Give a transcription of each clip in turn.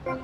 No!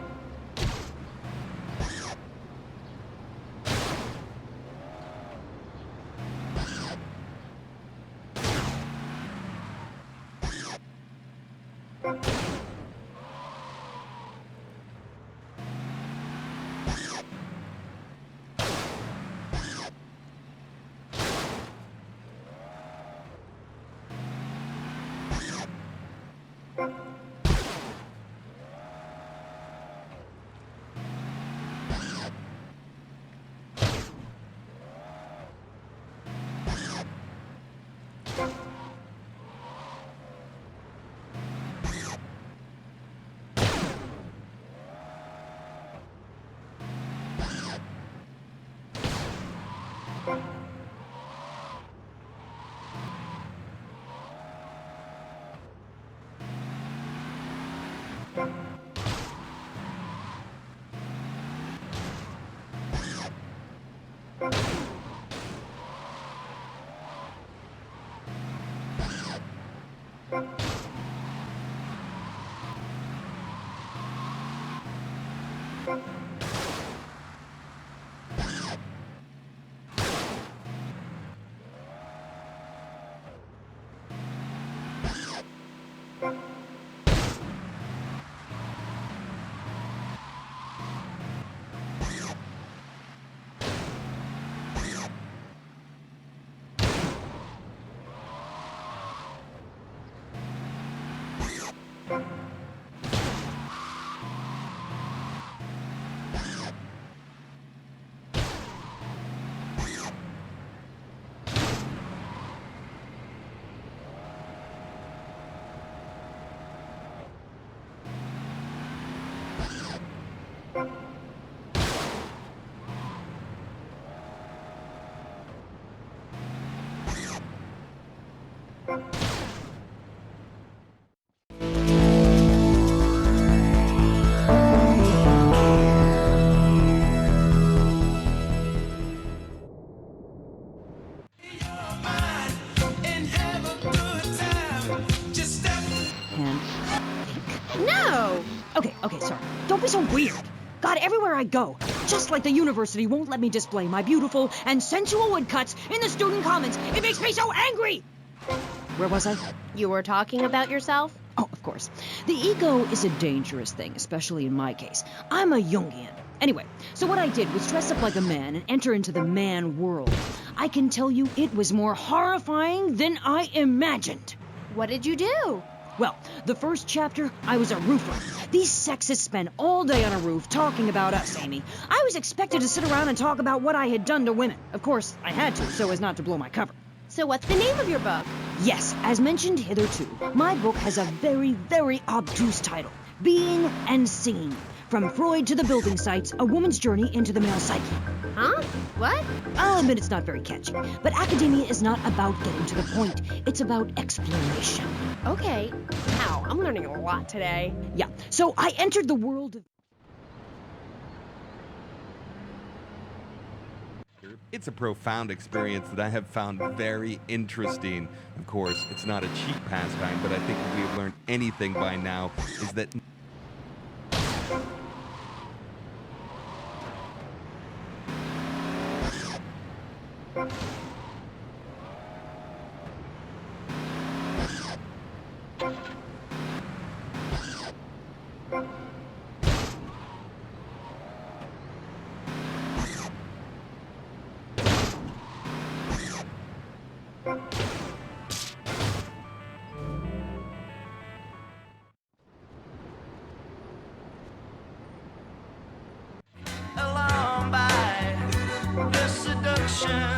Okay, sorry. Don't be so weird. God, everywhere I go, just like the university won't let me display my beautiful and sensual woodcuts in the student commons. It makes me so angry! Where was I? You were talking about yourself? Oh, of course. The ego is a dangerous thing, especially in my case. I'm a Jungian. Anyway, so what I did was dress up like a man and enter into the man world. I can tell you it was more horrifying than I imagined. What did you do? Well, the first chapter, I was a roofer. These sexists spend all day on a roof talking about us, Amy. I was expected to sit around and talk about what I had done to women. Of course, I had to, so as not to blow my cover. So what's the name of your book? Yes, as mentioned hitherto, my book has a very, very obtuse title. Being and Singing. From Freud to the building sites, a woman's journey into the male psyche. Huh? What? I'll admit it's not very catchy, but academia is not about getting to the point. It's about exploration. Okay. Wow, I'm learning a lot today. Yeah, so I entered the world of... It's a profound experience that I have found very interesting. Of course, it's not a cheap pastime, but I think if we have learned anything by now is that... Along by the seduction.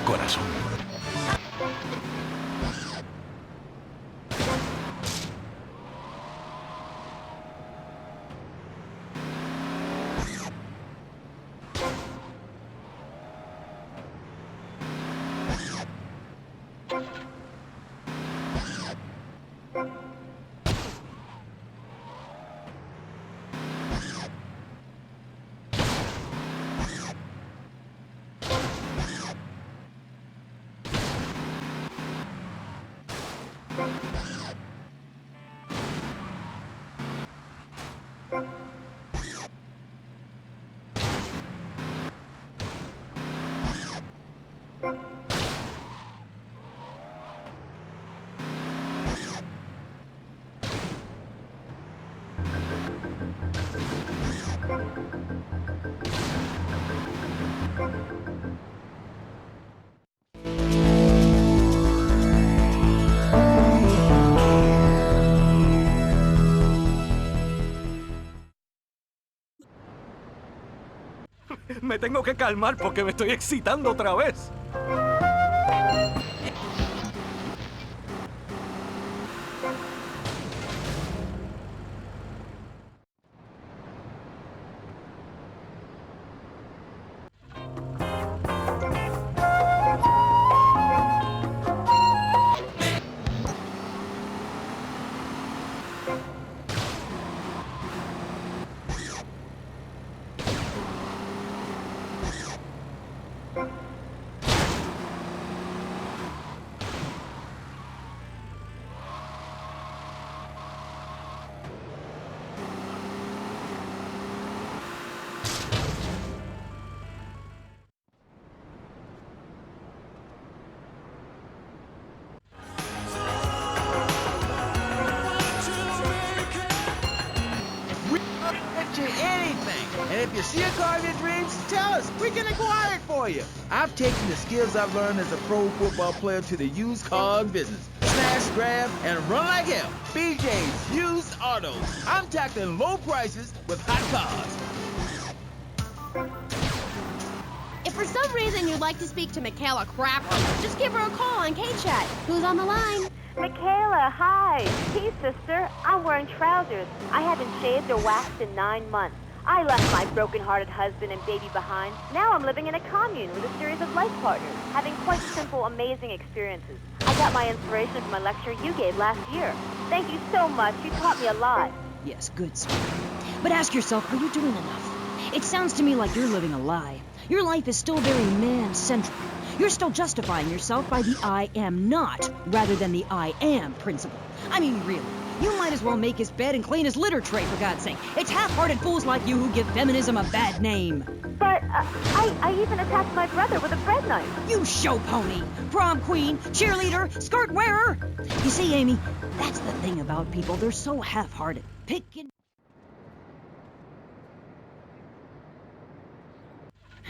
Corazón. Me tengo que calmar porque me estoy excitando otra vez. And if you see a car in your dreams, tell us. We can acquire it for you. I've taken the skills I've learned as a pro football player to the used car business. Smash, grab, and run like hell. BJ's Used Autos. I'm tackling low prices with hot cars. If for some reason you'd like to speak to Michaela Crapper, just give her a call on K-Chat. Who's on the line? Michaela, hi. Hey, sister. I'm wearing trousers. I haven't shaved or waxed in 9 months. I left my broken-hearted husband and baby behind. Now I'm living in a commune with a series of life partners, having quite simple, amazing experiences. I got my inspiration from a lecture you gave last year. Thank you so much. You taught me a lot. Yes, good stuff. But ask yourself, are you doing enough? It sounds to me like you're living a lie. Your life is still very man-centric. You're still justifying yourself by the I am not, rather than the I am principle. I mean, really. You might as well make his bed and clean his litter tray, for God's sake. It's half-hearted fools like you who give feminism a bad name. But I even attacked my brother with a bread knife. You show pony, prom queen, cheerleader, skirt wearer. You see, Amy, that's the thing about people. They're so half-hearted. Pickin'.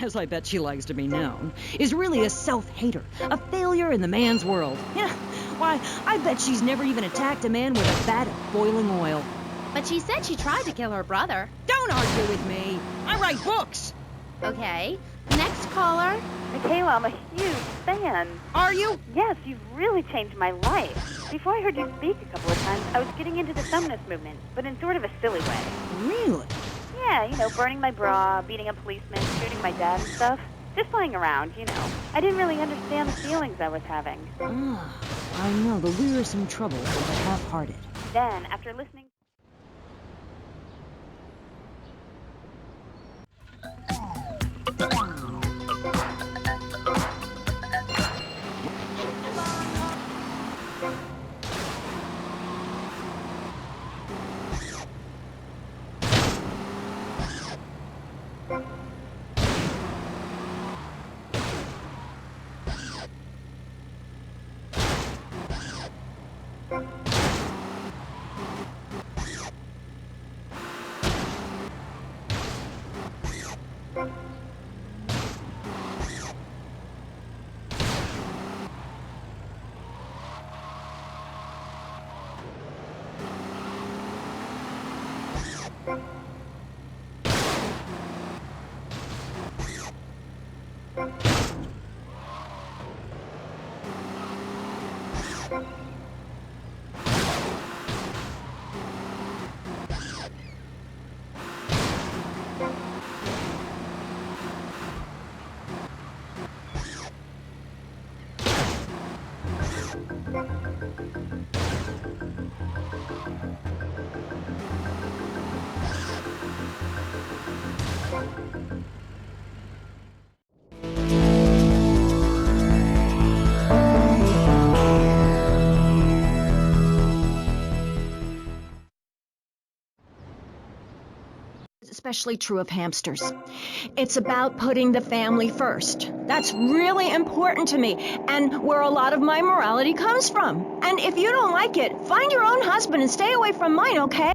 As I bet she likes to be known, is really a self-hater, a failure in the man's world. Yeah, why, I bet she's never even attacked a man with a vat of boiling oil. But she said she tried to kill her brother. Don't argue with me. I write books. Okay. Next caller. Michaela, I'm a huge fan. Are you? Yes, you've really changed my life. Before I heard you speak a couple of times, I was getting into the feminist movement, but in sort of a silly way. Really? Yeah, you know, burning my bra, beating a policeman, shooting my dad and stuff. Just playing around, you know. I didn't really understand the feelings I was having. Ah, I know the wearisome trouble of the half-hearted. Then, after listening... Especially true of hamsters. It's about putting the family first. That's really important to me, and where a lot of my morality comes from. And if you don't like it, find your own husband and stay away from mine, okay?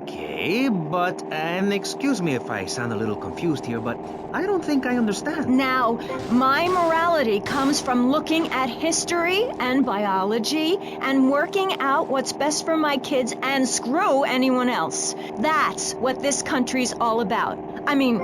Okay, but, and excuse me if I sound a little confused here, but I don't think I understand. Now, my morality comes from looking at history and biology and working out what's best for my kids and screw anyone else. That's what this country's all about. I mean,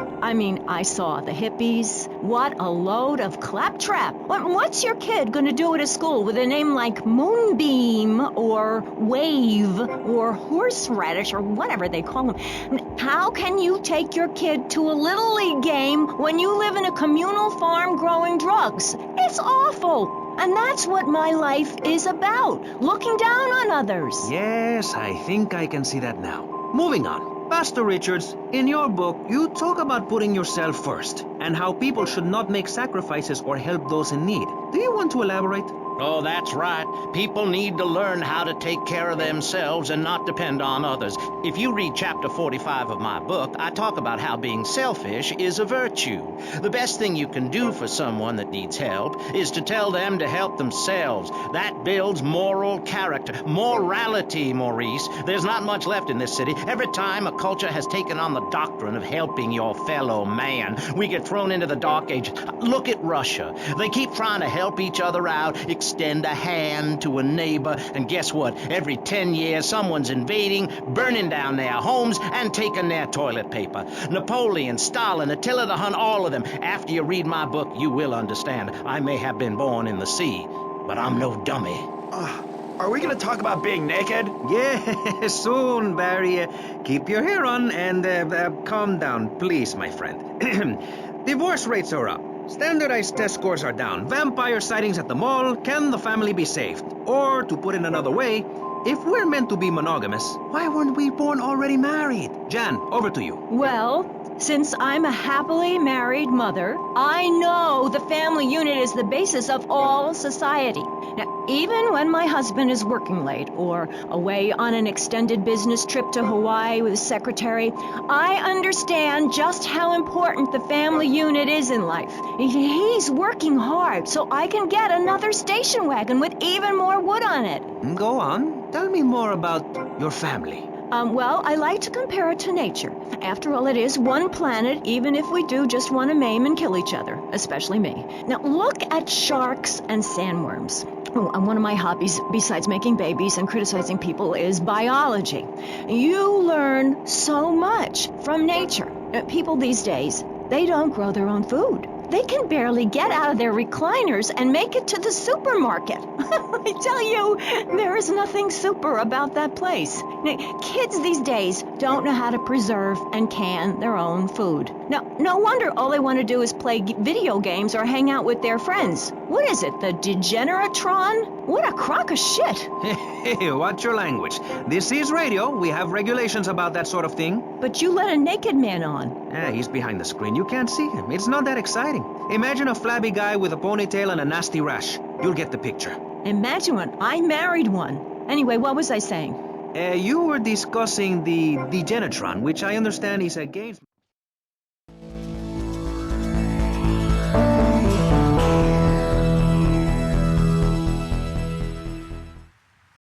I saw the hippies. What a load of claptrap. What's your kid gonna do at a school with a name like Moonbeam or Wave or Horseradish or whatever they call them? How can you take your kid to a Little League game when you live in a communal farm growing drugs? It's awful. And that's what my life is about, looking down on others. Yes, I think I can see that now. Moving on. Pastor Richards, in your book, you talk about putting yourself first and how people should not make sacrifices or help those in need. Do you want to elaborate? Oh, that's right. People need to learn how to take care of themselves and not depend on others. If you read chapter 45 of my book, I talk about how being selfish is a virtue. The best thing you can do for someone that needs help is to tell them to help themselves. That builds moral character. Morality, Maurice. There's not much left in this city. Every time a culture has taken on the doctrine of helping your fellow man, we get thrown into the dark ages. Look at Russia. They keep trying to help each other out, extend a hand to a neighbor, and guess what? Every 10 years, someone's invading, burning down their homes, and taking their toilet paper. Napoleon, Stalin, Attila the Hun, all of them. After you read my book, you will understand. I may have been born in the sea, but I'm no dummy. Are we going to talk about being naked? Yeah, soon, Barry. Keep your hair on and calm down, please, my friend. Divorce rates are up. Standardized test scores are down. Vampire sightings at the mall. Can the family be saved? Or, to put it another way, if we're meant to be monogamous, why weren't we born already married? Jan, over to you. Well, since I'm a happily married mother, I know the family unit is the basis of all society. Now, even when my husband is working late or away on an extended business trip to Hawaii with his secretary, I understand just how important the family unit is in life. He's working hard so I can get another station wagon with even more wood on it. Go on. Tell me more about your family. Well, I like to compare it to nature. After all, it is one planet, even if we do just want to maim and kill each other, especially me. Now, look at sharks and sandworms. Oh, and one of my hobbies, besides making babies and criticizing people, is biology. You learn so much from nature. People these days, they don't grow their own food. They can barely get out of their recliners and make it to the supermarket. I tell you, there is nothing super about that place. Kids these days don't know how to preserve and can their own food. Now, no wonder all they want to do is play video games or hang out with their friends. What is it, the Degeneratron? What a crock of shit. Hey, watch your language. This is radio. We have regulations about that sort of thing. But you let a naked man on. He's behind the screen. You can't see him. It's not that exciting. Imagine a flabby guy with a ponytail and a nasty rash. You'll get the picture. Imagine one. I married one. Anyway, what was I saying? You were discussing the Degenetron, which I understand is a game...